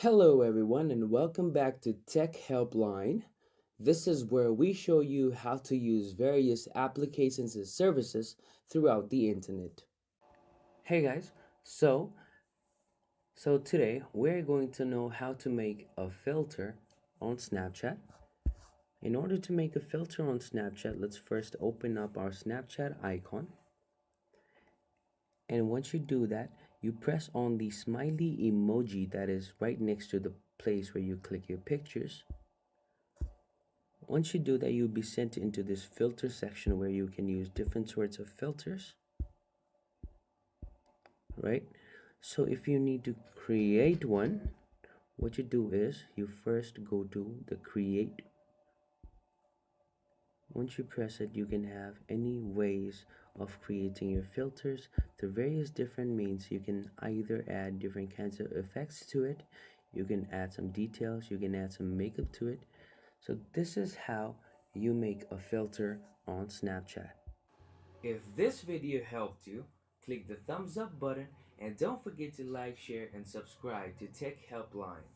Hello, everyone, and welcome back to Tech Helpline. This is where we show you how to use various applications and services throughout the internet. Hey guys, so today we're going to know how to make a filter on Snapchat. In order to make a filter on Snapchat, let's first open up our Snapchat icon. And once you do that, you press on the smiley emoji that is right next to the place where you click your pictures. Once you do that, you'll be sent into this filter section where you can use different sorts of filters, right? So if you need to create one, what you do is you first go to the create. Once you press it, you can have any ways of creating your filters through various different means. You can either add different kinds of effects to it, you can add some details, you can add some makeup to it. So this is how you make a filter on Snapchat. If this video helped you, click the thumbs up button and don't forget to like, share, and subscribe to Tech Helpline.